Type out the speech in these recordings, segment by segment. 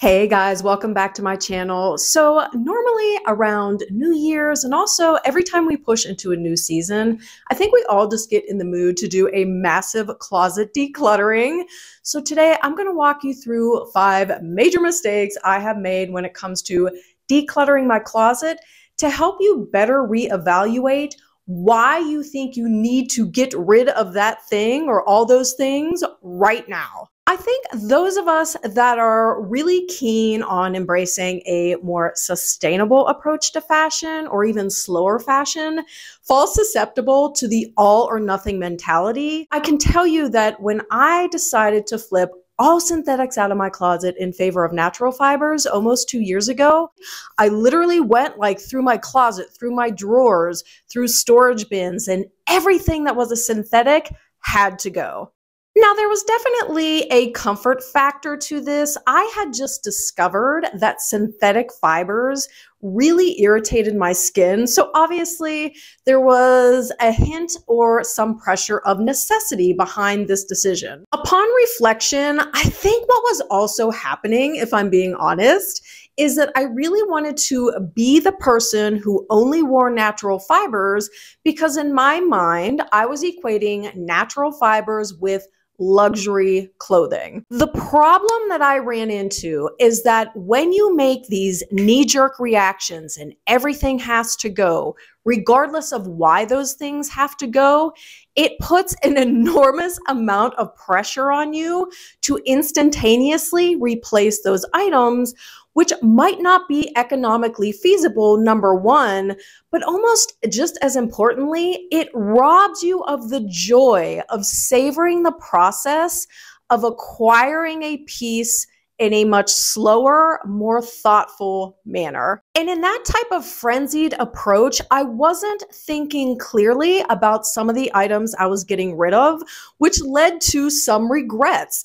Hey guys, welcome back to my channel. So normally around New Year's and also every time we push into a new season, I think we all just get in the mood to do a massive closet decluttering. So today I'm going to walk you through 5 major mistakes I have made when it comes to decluttering my closet to help you better reevaluate why you think you need to get rid of that thing or all those things right now. I think those of us that are really keen on embracing a more sustainable approach to fashion or even slower fashion fall susceptible to the all or nothing mentality. I can tell you that when I decided to flip all synthetics out of my closet in favor of natural fibers almost 2 years ago, I literally went through my closet, through my drawers, through storage bins, and everything that was a synthetic had to go. Now, there was definitely a comfort factor to this. I had just discovered that synthetic fibers really irritated my skin. So obviously there was a hint or some pressure of necessity behind this decision. Upon reflection, I think what was also happening, if I'm being honest, is that I really wanted to be the person who only wore natural fibers because in my mind, I was equating natural fibers with luxury clothing. The problem that I ran into is that when you make these knee-jerk reactions and everything has to go, regardless of why those things have to go, it puts an enormous amount of pressure on you to instantaneously replace those items, which might not be economically feasible, number one, but almost just as importantly, it robs you of the joy of savoring the process of acquiring a piece in a much slower, more thoughtful manner. And in that type of frenzied approach, I wasn't thinking clearly about some of the items I was getting rid of, which led to some regrets.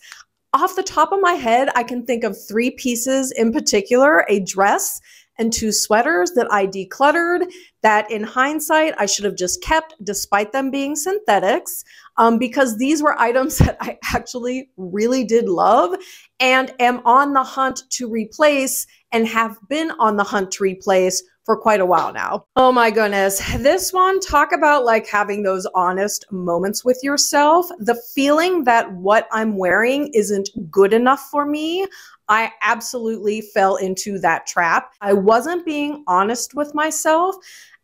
Off the top of my head, I can think of 3 pieces in particular, a dress and 2 sweaters that I decluttered that in hindsight, I should have just kept despite them being synthetics because these were items that I actually really did love and am on the hunt to replace and have been on the hunt to replace for quite a while now. Oh my goodness. This one, talk about having those honest moments with yourself. The feeling that what I'm wearing isn't good enough for me. I absolutely fell into that trap. I wasn't being honest with myself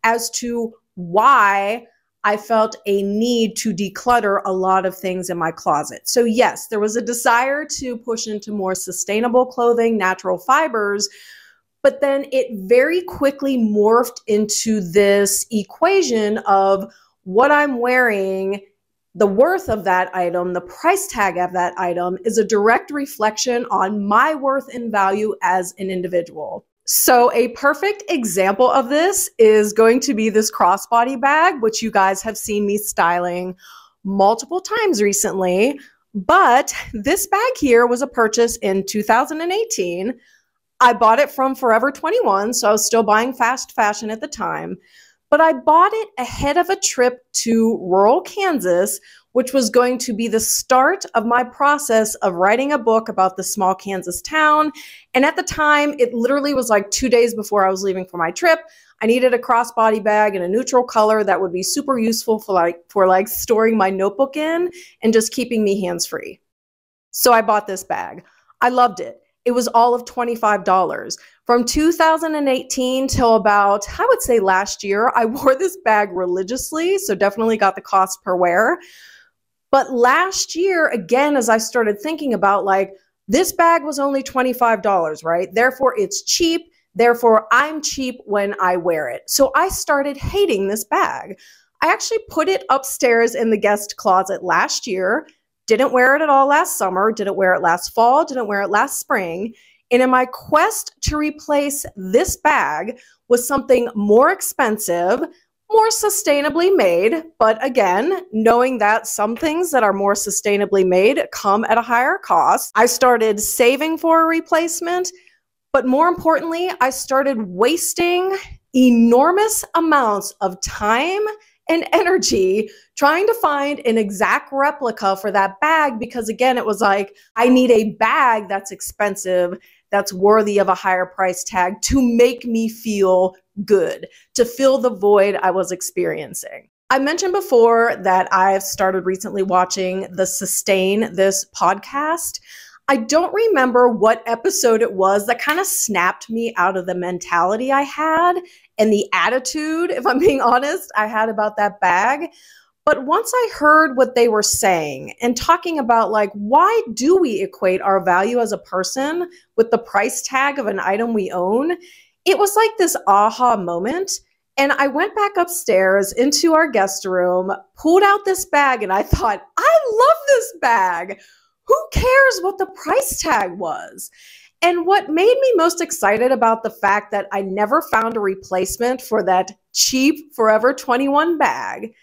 as to why I felt a need to declutter a lot of things in my closet. So yes, there was a desire to push into more sustainable clothing, natural fibers, but then it very quickly morphed into this equation of what I'm wearing, the worth of that item, the price tag of that item is a direct reflection on my worth and value as an individual. So a perfect example of this is going to be this crossbody bag, which you guys have seen me styling multiple times recently. But this bag here was a purchase in 2018. I bought it from Forever 21, so I was still buying fast fashion at the time. But I bought it ahead of a trip to rural Kansas, which was going to be the start of my process of writing a book about the small Kansas town. And at the time, it literally was 2 days before I was leaving for my trip. I needed a crossbody bag in a neutral color that would be super useful for storing my notebook in and just keeping me hands-free. So I bought this bag. I loved it. It was all of $25. From 2018 till about, I would say last year, I wore this bag religiously, so definitely got the cost per wear. But last year, again, as I started thinking about this bag was only $25, right? Therefore, it's cheap. Therefore, I'm cheap when I wear it. So I started hating this bag. I actually put it upstairs in the guest closet last year. Didn't wear it at all last summer, didn't wear it last fall, didn't wear it last spring. And in my quest to replace this bag with something more expensive, more sustainably made, but again, knowing that some things that are more sustainably made come at a higher cost, I started saving for a replacement. But more importantly, I started wasting enormous amounts of time and energy trying to find an exact replica for that bag because again, it was I need a bag that's expensive, that's worthy of a higher price tag to make me feel good, to fill the void I was experiencing. I mentioned before that I've started recently watching the Sustain This podcast. I don't remember what episode it was that kind of snapped me out of the mentality I had and the attitude, if I'm being honest, I had about that bag. But once I heard what they were saying and talking about like, why do we equate our value as a person with the price tag of an item we own? It was like this aha moment. And I went back upstairs into our guest room, pulled out this bag, and I thought, I love this bag. Who cares what the price tag was? And what made me most excited about the fact that I never found a replacement for that cheap Forever 21 bag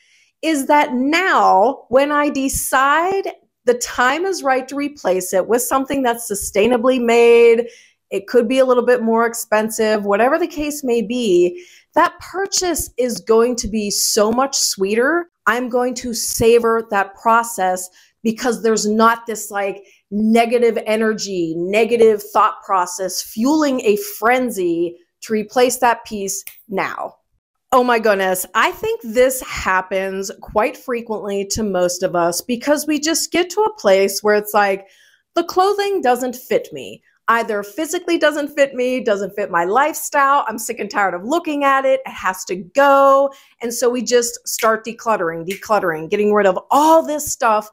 is that now when I decide the time is right to replace it with something that's sustainably made, it could be a little bit more expensive, whatever the case may be, that purchase is going to be so much sweeter. I'm going to savor that process because there's not this like negative energy, negative thought process fueling a frenzy to replace that piece now. Oh my goodness, I think this happens quite frequently to most of us because we just get to a place where it's like, the clothing doesn't fit me. Either physically doesn't fit me, doesn't fit my lifestyle, I'm sick and tired of looking at it, it has to go. And so we just start decluttering, getting rid of all this stuff,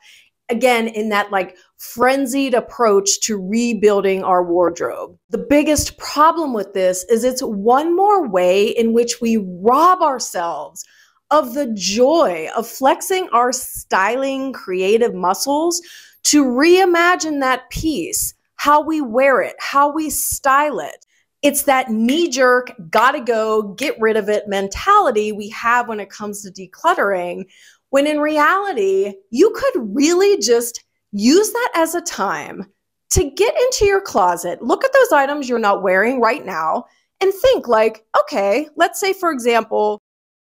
again, in that like frenzied approach to rebuilding our wardrobe. The biggest problem with this is it's one more way in which we rob ourselves of the joy of flexing our styling creative muscles to reimagine that piece, how we wear it, how we style it. It's that knee-jerk, gotta go, get rid of it mentality we have when it comes to decluttering, when in reality, you could really just use that as a time to get into your closet, look at those items you're not wearing right now, and think like, okay, let's say, for example,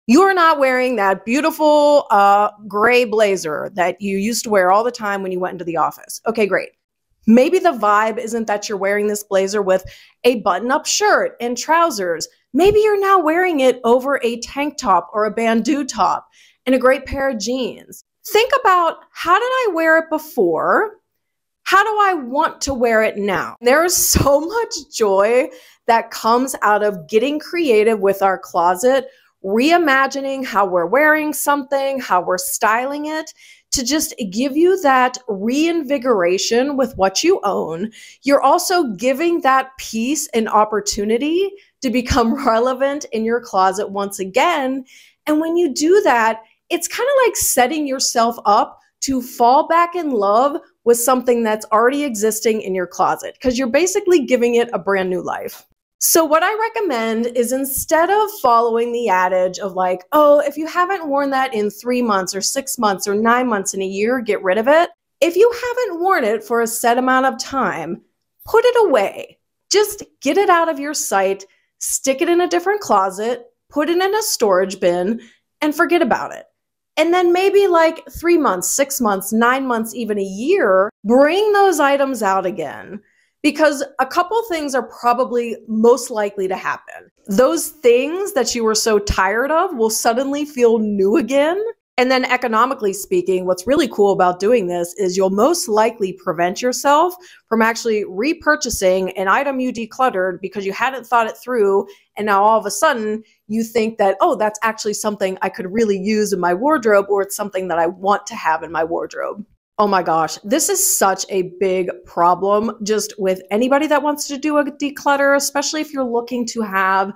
you're not wearing that beautiful gray blazer that you used to wear all the time when you went into the office. Okay, great. Maybe the vibe isn't that you're wearing this blazer with a button-up shirt and trousers. Maybe you're now wearing it over a tank top or a bandeau top and a great pair of jeans. Think about, how did I wear it before? How do I want to wear it now? There is so much joy that comes out of getting creative with our closet, reimagining how we're wearing something, how we're styling it, to just give you that reinvigoration with what you own. You're also giving that piece an opportunity to become relevant in your closet once again. And when you do that, it's kind of like setting yourself up to fall back in love with something that's already existing in your closet, because you're basically giving it a brand new life. So what I recommend is, instead of following the adage of like, oh, if you haven't worn that in 3 months or 6 months or 9 months in a year, get rid of it. If you haven't worn it for a set amount of time, put it away. Just get it out of your sight, stick it in a different closet, put it in a storage bin, and forget about it. And then maybe like 3 months, 6 months, 9 months, even a year, bring those items out again. Because a couple things are probably most likely to happen. Those things that you were so tired of will suddenly feel new again. And then economically speaking, what's really cool about doing this is you'll most likely prevent yourself from actually repurchasing an item you decluttered because you hadn't thought it through. And now all of a sudden you think that, oh, that's actually something I could really use in my wardrobe, or it's something that I want to have in my wardrobe. Oh my gosh, this is such a big problem just with anybody that wants to do a declutter, especially if you're looking to have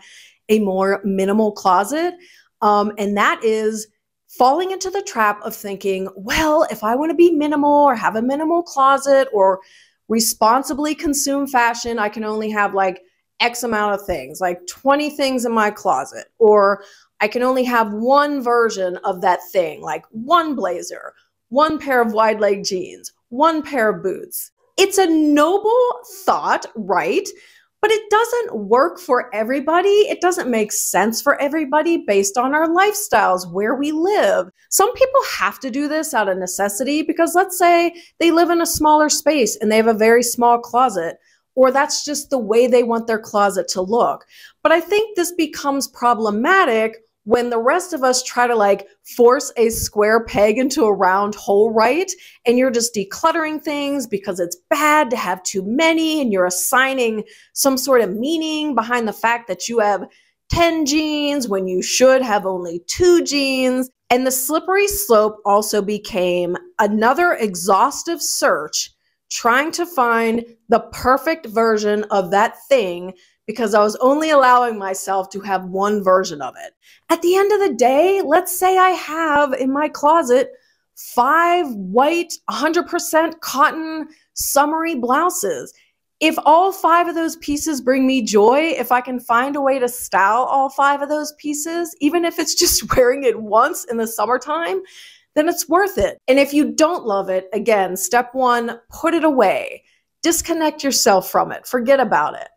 a more minimal closet. And that is falling into the trap of thinking, well, if I want to be minimal or have a minimal closet or responsibly consume fashion, I can only have like X amount of things, like 20 things in my closet, or I can only have one version of that thing, like one blazer, one pair of wide leg jeans, one pair of boots. It's a noble thought, right? But it doesn't work for everybody. It doesn't make sense for everybody based on our lifestyles, where we live. Some people have to do this out of necessity because let's say they live in a smaller space and they have a very small closet. or that's just the way they want their closet to look. But I think this becomes problematic when the rest of us try to like force a square peg into a round hole, right? And you're just decluttering things because it's bad to have too many, and you're assigning some sort of meaning behind the fact that you have 10 jeans when you should have only 2 jeans. And the slippery slope also became another exhaustive search trying to find the perfect version of that thing because I was only allowing myself to have one version of it. At the end of the day, let's say I have in my closet 5 white, 100% cotton summery blouses. If all 5 of those pieces bring me joy, if I can find a way to style all 5 of those pieces, even if it's just wearing it once in the summertime, then it's worth it. And if you don't love it, again, step 1, put it away. Disconnect yourself from it. Forget about it.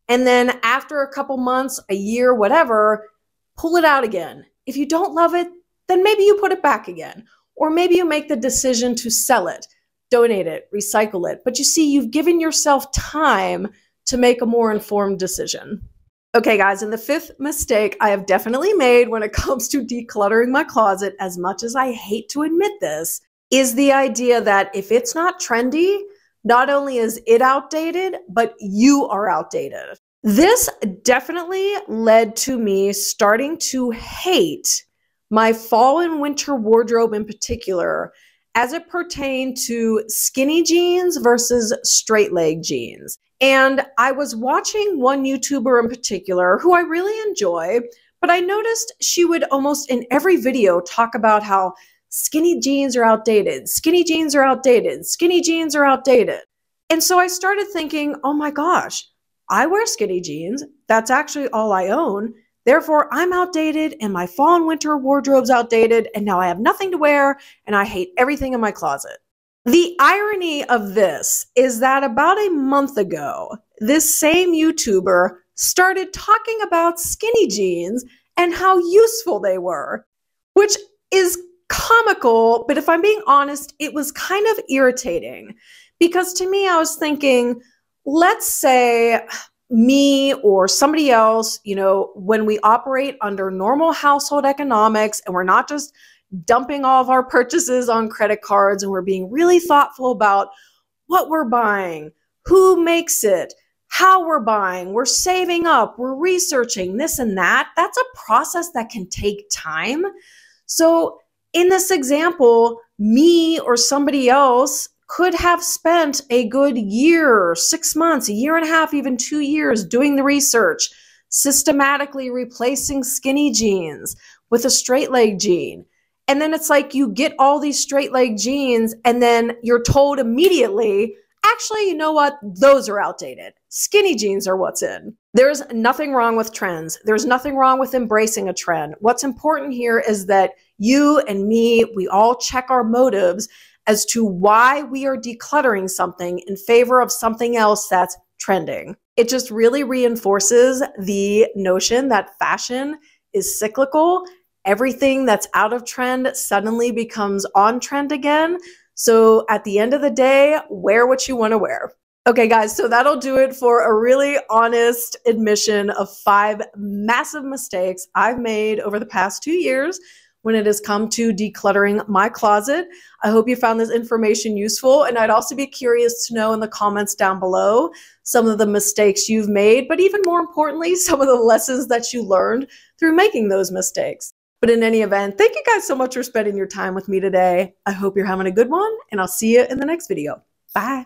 And then after a couple months, a year, whatever, pull it out again. If you don't love it, then maybe you put it back again. Or maybe you make the decision to sell it, donate it, recycle it. But you see, you've given yourself time to make a more informed decision. Okay, guys, and the 5th mistake I have definitely made when it comes to decluttering my closet, as much as I hate to admit this, is the idea that if it's not trendy, not only is it outdated, but you are outdated. This definitely led to me starting to hate my fall and winter wardrobe in particular as it pertained to skinny jeans versus straight leg jeans. And I was watching one YouTuber in particular who I really enjoy, but I noticed she would almost in every video talk about how skinny jeans are outdated, skinny jeans are outdated, skinny jeans are outdated. And so I started thinking, oh my gosh, I wear skinny jeans. That's actually all I own. Therefore, I'm outdated and my fall and winter wardrobe's outdated, and now I have nothing to wear and I hate everything in my closet. The irony of this is that about a month ago, this same YouTuber started talking about skinny jeans and how useful they were, which is comical, but if I'm being honest, it was kind of irritating because to me, I was thinking, let's say me or somebody else, you know, when we operate under normal household economics and we're not just dumping all of our purchases on credit cards and we're being really thoughtful about what we're buying, who makes it, how we're buying, we're saving up, we're researching this and that. That's a process that can take time. So in this example, me or somebody else could have spent a good year, 6 months, a year and a half, even 2 years doing the research, systematically replacing skinny jeans with a straight leg jean. And then it's like you get all these straight leg jeans and then you're told immediately, actually, you know what? Those are outdated. Skinny jeans are what's in. There's nothing wrong with trends. There's nothing wrong with embracing a trend. What's important here is that you and me, we all check our motives as to why we are decluttering something in favor of something else that's trending. It just really reinforces the notion that fashion is cyclical. Everything that's out of trend suddenly becomes on trend again. So at the end of the day, wear what you want to wear. Okay, guys, so that'll do it for a really honest admission of 5 massive mistakes I've made over the past 2 years when it has come to decluttering my closet. I hope you found this information useful, and I'd also be curious to know in the comments down below some of the mistakes you've made, but even more importantly, some of the lessons that you learned through making those mistakes. But in any event, thank you guys so much for spending your time with me today. I hope you're having a good one, and I'll see you in the next video. Bye.